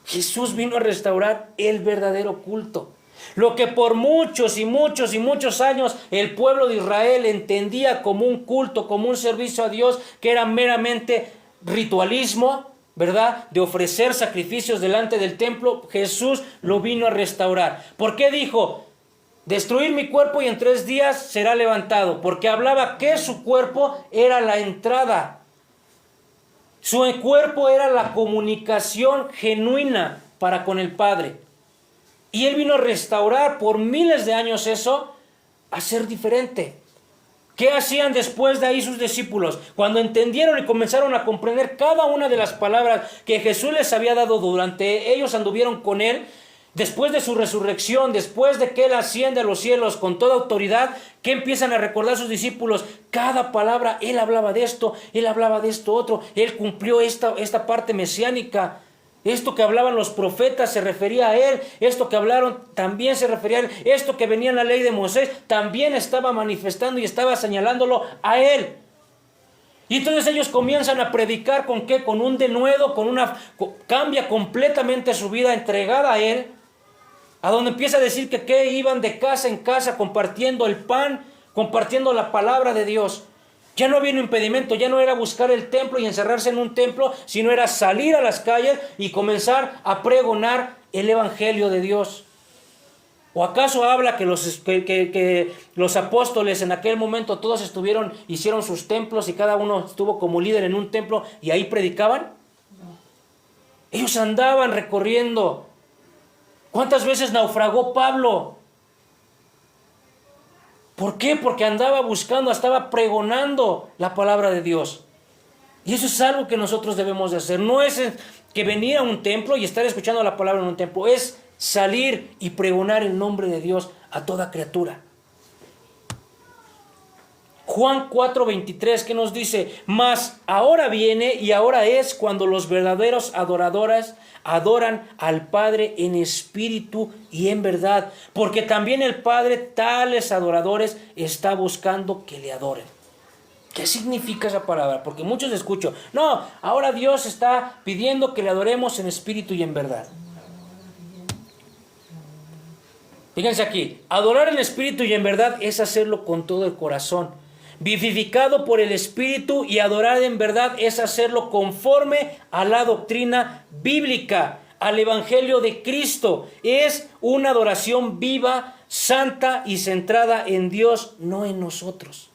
S1: Jesús vino a restaurar el verdadero culto. Lo que por muchos y muchos y muchos años el pueblo de Israel entendía como un culto, como un servicio a Dios, que era meramente ritualismo, ¿verdad? De ofrecer sacrificios delante del templo, Jesús lo vino a restaurar. ¿Por qué dijo? Destruir mi cuerpo y en 3 días será levantado, porque hablaba que su cuerpo era la entrada. Su cuerpo era la comunicación genuina para con el Padre. Y Él vino a restaurar por miles de años eso, a ser diferente. ¿Qué hacían después de ahí sus discípulos? Cuando entendieron y comenzaron a comprender cada una de las palabras que Jesús les había dado durante ellos anduvieron con Él, después de su resurrección, después de que Él asciende a los cielos con toda autoridad, ¿qué empiezan a recordar sus discípulos? Cada palabra, Él hablaba de esto, Él hablaba de esto otro, Él cumplió esta parte mesiánica. Esto que hablaban los profetas se refería a Él, esto que hablaron también se refería a Él, esto que venía en la ley de Moisés también estaba manifestando y estaba señalándolo a Él. Y entonces ellos comienzan a predicar ¿con qué? Con un denuedo, cambia completamente su vida entregada a Él, a donde empieza a decir que iban de casa en casa compartiendo el pan, compartiendo la palabra de Dios. Ya no había un impedimento, ya no era buscar el templo y encerrarse en un templo, sino era salir a las calles y comenzar a pregonar el evangelio de Dios. ¿O acaso habla que los apóstoles en aquel momento todos hicieron sus templos y cada uno estuvo como líder en un templo y ahí predicaban? Ellos andaban recorriendo. ¿Cuántas veces naufragó Pablo? ¿Por qué? Porque andaba buscando, estaba pregonando la palabra de Dios. Y eso es algo que nosotros debemos de hacer. No es que venir a un templo y estar escuchando la palabra en un templo. Es salir y pregonar el nombre de Dios a toda criatura. Juan 4:23, ¿qué nos dice? Mas ahora viene y ahora es cuando los verdaderos adoradores adoran al Padre en espíritu y en verdad, porque también el Padre tales adoradores está buscando que le adoren. ¿Qué significa esa palabra? Porque muchos escucho, no, ahora Dios está pidiendo que le adoremos en espíritu y en verdad. Fíjense aquí, adorar en espíritu y en verdad es hacerlo con todo el corazón, vivificado por el Espíritu, y adorar en verdad es hacerlo conforme a la doctrina bíblica, al Evangelio de Cristo. Es una adoración viva, santa y centrada en Dios, no en nosotros.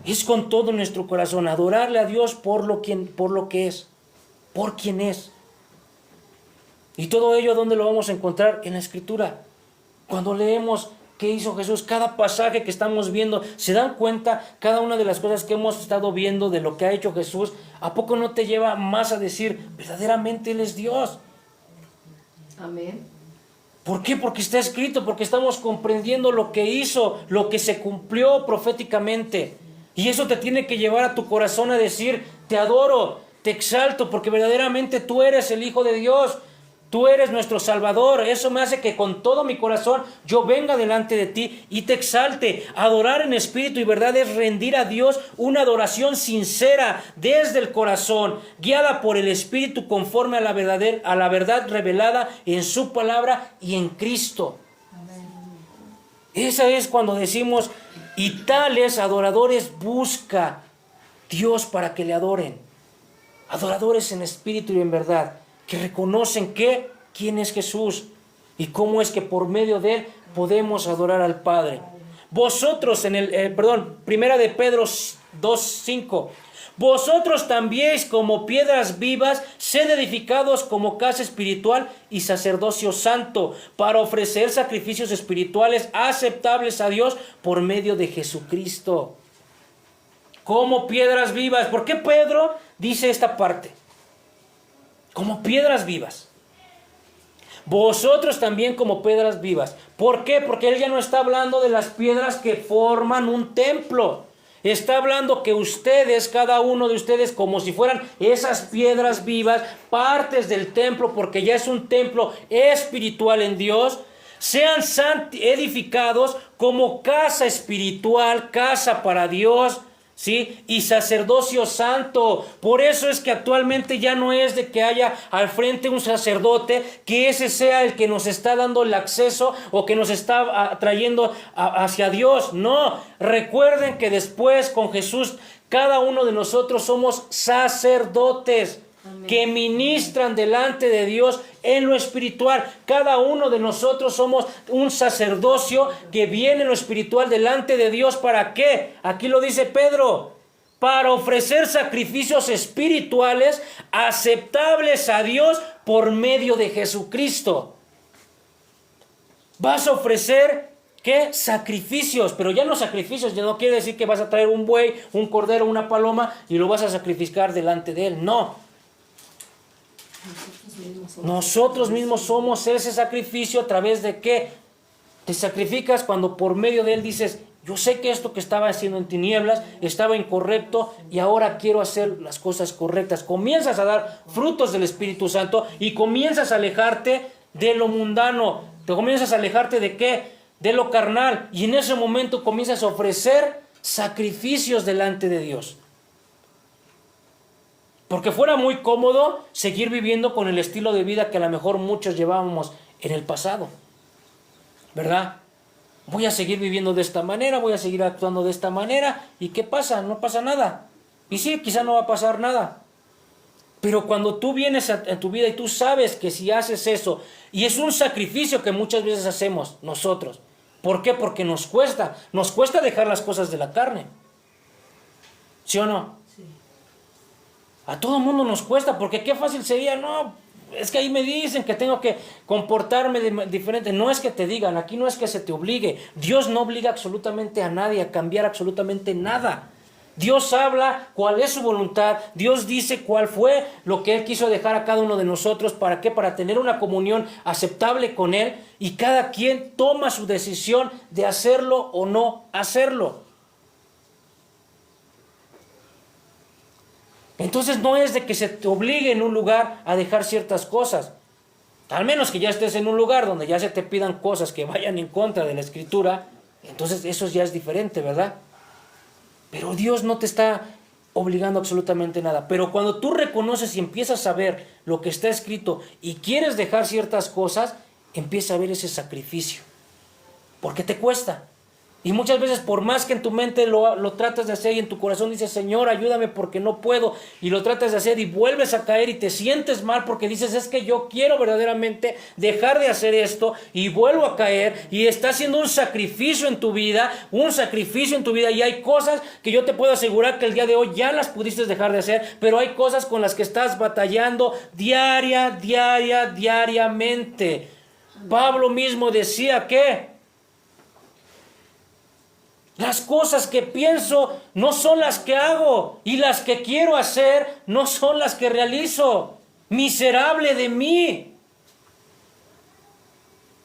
S1: Es con todo nuestro corazón, adorarle a Dios por lo que es, por quien es. Y todo ello, ¿dónde lo vamos a encontrar? En la Escritura. Cuando leemos qué hizo Jesús, cada pasaje que estamos viendo, ¿se dan cuenta? Cada una de las cosas que hemos estado viendo de lo que ha hecho Jesús, ¿a poco no te lleva más a decir, verdaderamente Él es Dios?
S2: Amén.
S1: ¿Por qué? Porque está escrito, porque estamos comprendiendo lo que hizo, lo que se cumplió proféticamente. Y eso te tiene que llevar a tu corazón a decir, te adoro, te exalto, porque verdaderamente tú eres el Hijo de Dios. Tú eres nuestro Salvador. Eso me hace que con todo mi corazón yo venga delante de ti y te exalte. Adorar en espíritu y verdad es rendir a Dios una adoración sincera desde el corazón, guiada por el Espíritu conforme a la verdad revelada en su palabra y en Cristo. Esa es cuando decimos, y tales adoradores busca Dios para que le adoren. Adoradores en espíritu y en verdad, que reconocen quién es Jesús y cómo es que por medio de Él podemos adorar al Padre. Vosotros Primera de Pedro 2:5. Vosotros también como piedras vivas, sed edificados como casa espiritual y sacerdocio santo, para ofrecer sacrificios espirituales aceptables a Dios por medio de Jesucristo. Como piedras vivas. ¿Por qué Pedro dice esta parte? Como piedras vivas. Vosotros también como piedras vivas. ¿Por qué? Porque él ya no está hablando de las piedras que forman un templo. Está hablando que ustedes, cada uno de ustedes, como si fueran esas piedras vivas, partes del templo, porque ya es un templo espiritual en Dios, sean edificados como casa espiritual, casa para Dios, ¿sí? Y sacerdocio santo. Por eso es que actualmente ya no es de que haya al frente un sacerdote, que ese sea el que nos está dando el acceso o que nos está atrayendo hacia Dios. No, recuerden que después con Jesús cada uno de nosotros somos sacerdotes. Amén. Que ministran delante de Dios en lo espiritual. Cada uno de nosotros somos un sacerdocio que viene en lo espiritual delante de Dios. ¿Para qué? Aquí lo dice Pedro. Para ofrecer sacrificios espirituales aceptables a Dios por medio de Jesucristo. Vas a ofrecer, ¿qué? Sacrificios, pero ya no sacrificios, ya no quiere decir que vas a traer un buey, un cordero, una paloma y lo vas a sacrificar delante de Él. No. Nosotros mismos somos ese sacrificio. ¿A través de qué? Te sacrificas cuando por medio de Él dices, yo sé que esto que estaba haciendo en tinieblas estaba incorrecto y ahora quiero hacer las cosas correctas. Comienzas a dar frutos del Espíritu Santo y comienzas a alejarte de lo mundano. Te comienzas a alejarte de qué? De lo carnal. Y en ese momento comienzas a ofrecer sacrificios delante de Dios. Porque fuera muy cómodo seguir viviendo con el estilo de vida que a lo mejor muchos llevábamos en el pasado, ¿verdad? Voy a seguir viviendo de esta manera, voy a seguir actuando de esta manera, ¿y qué pasa? No pasa nada. Y sí, quizá no va a pasar nada. Pero cuando tú vienes a tu vida y tú sabes que si haces eso, y es un sacrificio que muchas veces hacemos nosotros. ¿Por qué? Porque nos cuesta dejar las cosas de la carne. ¿Sí o no? A todo mundo nos cuesta, porque qué fácil sería, no, es que ahí me dicen que tengo que comportarme diferente. No es que te digan, aquí no es que se te obligue. Dios no obliga absolutamente a nadie a cambiar absolutamente nada. Dios habla cuál es su voluntad, Dios dice cuál fue lo que Él quiso dejar a cada uno de nosotros. ¿Para qué? Para tener una comunión aceptable con Él, y cada quien toma su decisión de hacerlo o no hacerlo. Entonces no es de que se te obligue en un lugar a dejar ciertas cosas. Al menos que ya estés en un lugar donde ya se te pidan cosas que vayan en contra de la Escritura, entonces eso ya es diferente, ¿verdad? Pero Dios no te está obligando absolutamente nada. Pero cuando tú reconoces y empiezas a ver lo que está escrito y quieres dejar ciertas cosas, empieza a ver ese sacrificio. Porque te cuesta. Y muchas veces, por más que en tu mente lo tratas de hacer y en tu corazón dices, Señor, ayúdame porque no puedo, y lo tratas de hacer y vuelves a caer y te sientes mal porque dices, es que yo quiero verdaderamente dejar de hacer esto y vuelvo a caer, y está haciendo un sacrificio en tu vida, y hay cosas que yo te puedo asegurar que el día de hoy ya las pudiste dejar de hacer, pero hay cosas con las que estás batallando diariamente. Pablo mismo decía que las cosas que pienso no son las que hago, y las que quiero hacer no son las que realizo. Miserable de mí.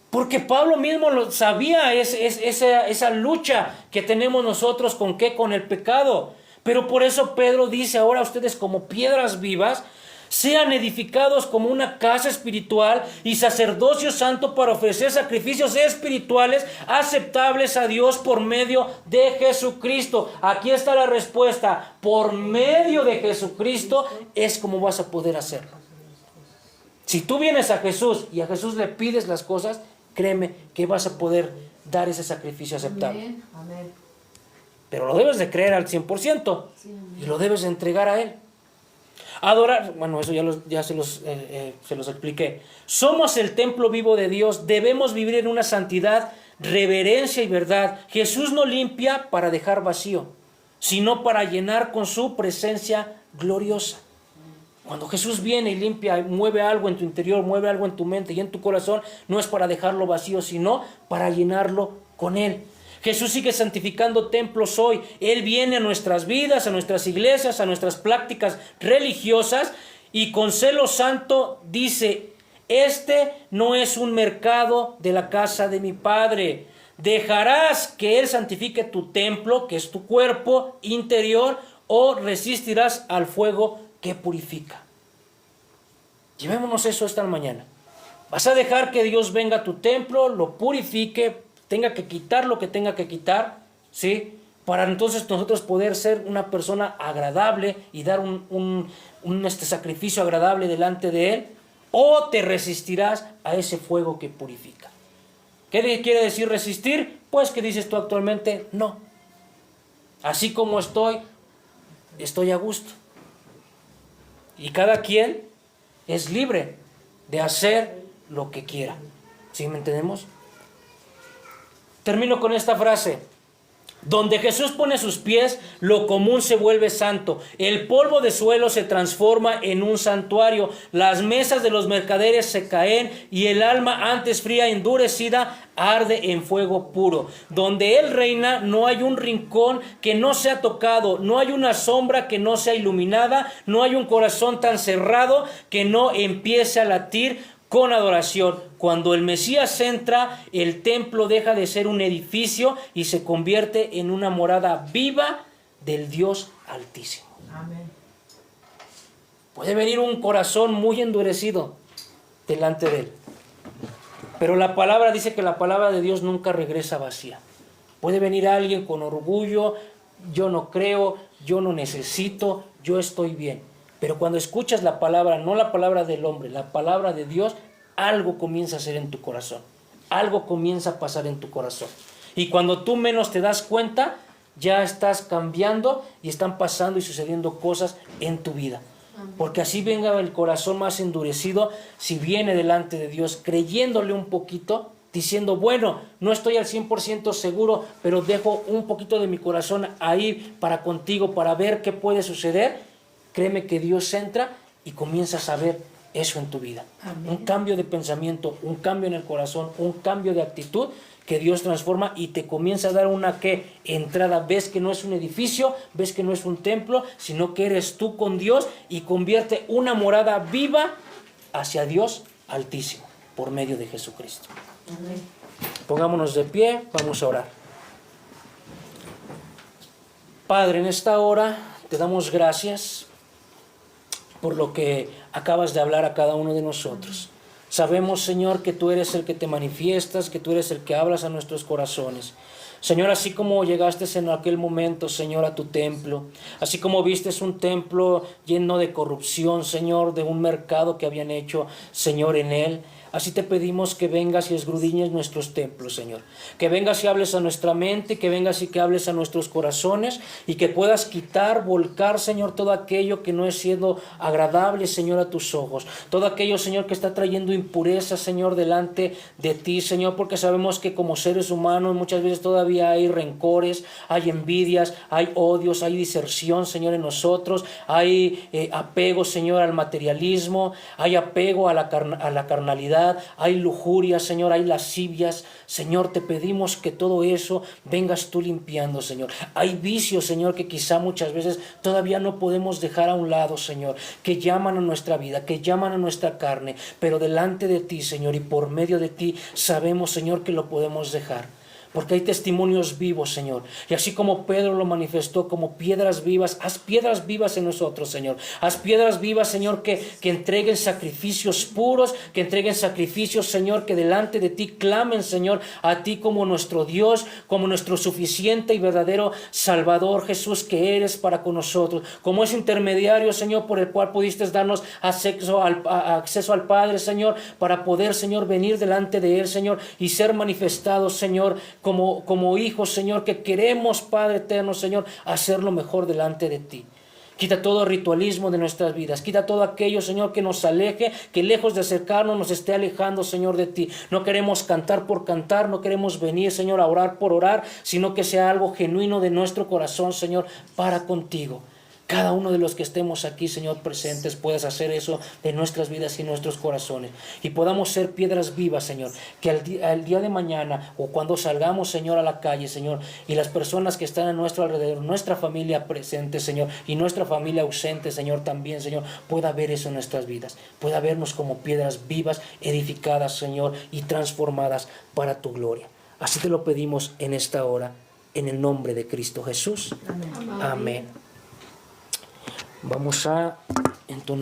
S1: Porque Pablo mismo lo sabía, esa lucha que tenemos nosotros con el pecado. Pero por eso Pedro dice, ahora ustedes como piedras vivas, sean edificados como una casa espiritual y sacerdocio santo para ofrecer sacrificios espirituales aceptables a Dios por medio de Jesucristo. Aquí está la respuesta. Por medio de Jesucristo es como vas a poder hacerlo. Si tú vienes a Jesús y a Jesús le pides las cosas, créeme que vas a poder dar ese sacrificio aceptable.
S2: Amén.
S1: Pero lo debes de creer al 100% y lo debes de entregar a Él. Adorar, bueno, eso ya se los expliqué. Somos el templo vivo de Dios, debemos vivir en una santidad, reverencia y verdad. Jesús no limpia para dejar vacío, sino para llenar con su presencia gloriosa. Cuando Jesús viene y limpia, mueve algo en tu interior, mueve algo en tu mente y en tu corazón, no es para dejarlo vacío, sino para llenarlo con Él. Jesús sigue santificando templos hoy. Él viene a nuestras vidas, a nuestras iglesias, a nuestras prácticas religiosas, y con celo santo dice, este no es un mercado de la casa de mi Padre. ¿Dejarás que Él santifique tu templo, que es tu cuerpo interior, o resistirás al fuego que purifica? Llevémonos eso esta mañana. ¿Vas a dejar que Dios venga a tu templo, lo purifique, tenga que quitar lo que tenga que quitar, ¿sí? Para entonces nosotros poder ser una persona agradable y dar un sacrificio agradable delante de Él? ¿O te resistirás a ese fuego que purifica? ¿Qué quiere decir resistir? Pues que dices tú actualmente, no. Así como estoy a gusto. Y cada quien es libre de hacer lo que quiera. ¿Sí me entendemos? Termino con esta frase. Donde Jesús pone sus pies, lo común se vuelve santo. El polvo de suelo se transforma en un santuario. Las mesas de los mercaderes se caen y el alma antes fría y endurecida arde en fuego puro. Donde Él reina no hay un rincón que no sea tocado, no hay una sombra que no sea iluminada, no hay un corazón tan cerrado que no empiece a latir con adoración. Cuando el Mesías entra, el templo deja de ser un edificio y se convierte en una morada viva del Dios Altísimo.
S2: Amén.
S1: Puede venir un corazón muy endurecido delante de Él, pero la palabra dice que la palabra de Dios nunca regresa vacía. Puede venir alguien con orgullo, yo no creo, yo no necesito, yo estoy bien. Pero cuando escuchas la palabra, no la palabra del hombre, la palabra de Dios, algo comienza a hacer en tu corazón. Algo comienza a pasar en tu corazón. Y cuando tú menos te das cuenta, ya estás cambiando y están pasando y sucediendo cosas en tu vida. Porque así venga el corazón más endurecido, si viene delante de Dios creyéndole un poquito, diciendo, bueno, no estoy al 100% seguro, pero dejo un poquito de mi corazón ahí para contigo, para ver qué puede suceder. Créeme que Dios entra y comienzas a ver eso en tu vida. Amén. Un cambio de pensamiento, un cambio en el corazón, un cambio de actitud que Dios transforma y te comienza a dar una entrada. Ves que no es un edificio, ves que no es un templo, sino que eres tú con Dios y convierte una morada viva hacia Dios Altísimo por medio de Jesucristo. Amén. Pongámonos de pie, vamos a orar. Padre, en esta hora te damos gracias por lo que acabas de hablar a cada uno de nosotros. Sabemos, Señor, que tú eres el que te manifiestas, que tú eres el que hablas a nuestros corazones. Señor, así como llegaste en aquel momento, Señor, a tu templo, así como vistes un templo lleno de corrupción, Señor, de un mercado que habían hecho, Señor, en él. Así te pedimos que vengas y esgrudines nuestros templos, Señor. Que vengas y hables a nuestra mente, que vengas y que hables a nuestros corazones y que puedas quitar, volcar, Señor, todo aquello que no es siendo agradable, Señor, a tus ojos. Todo aquello, Señor, que está trayendo impureza, Señor, delante de ti, Señor, porque sabemos que como seres humanos muchas veces todavía hay rencores, hay envidias, hay odios, hay diserción, Señor, en nosotros, hay apego, Señor, al materialismo, hay apego a la carnalidad, hay lujuria, Señor, hay lascivias. Señor, te pedimos que todo eso vengas tú limpiando, Señor. Hay vicios, Señor, que quizá muchas veces todavía no podemos dejar a un lado, Señor, que llaman a nuestra vida, que llaman a nuestra carne, pero delante de ti, Señor, y por medio de ti sabemos, Señor, que lo podemos dejar. Porque hay testimonios vivos, Señor. Y así como Pedro lo manifestó como piedras vivas, haz piedras vivas en nosotros, Señor. Haz piedras vivas, Señor, que entreguen sacrificios puros, que entreguen sacrificios, Señor, que delante de ti clamen, Señor, a ti como nuestro Dios, como nuestro suficiente y verdadero Salvador, Jesús, que eres para con nosotros. Como ese intermediario, Señor, por el cual pudiste darnos acceso al Padre, Señor, para poder, Señor, venir delante de Él, Señor, y ser manifestados, Señor, como hijos, Señor, que queremos, Padre eterno, Señor, hacer lo mejor delante de ti. Quita todo ritualismo de nuestras vidas. Quita todo aquello, Señor, que nos aleje, que lejos de acercarnos nos esté alejando, Señor, de ti. No queremos cantar por cantar, no queremos venir, Señor, a orar por orar, sino que sea algo genuino de nuestro corazón, Señor, para contigo. Cada uno de los que estemos aquí, Señor, presentes, puedas hacer eso de nuestras vidas y nuestros corazones. Y podamos ser piedras vivas, Señor. Que al día de mañana o cuando salgamos, Señor, a la calle, Señor, y las personas que están a nuestro alrededor, nuestra familia presente, Señor, y nuestra familia ausente, Señor, también, Señor, pueda ver eso en nuestras vidas. Pueda vernos como piedras vivas, edificadas, Señor, y transformadas para tu gloria. Así te lo pedimos en esta hora, en el nombre de Cristo Jesús. Amén. Vamos a entonar.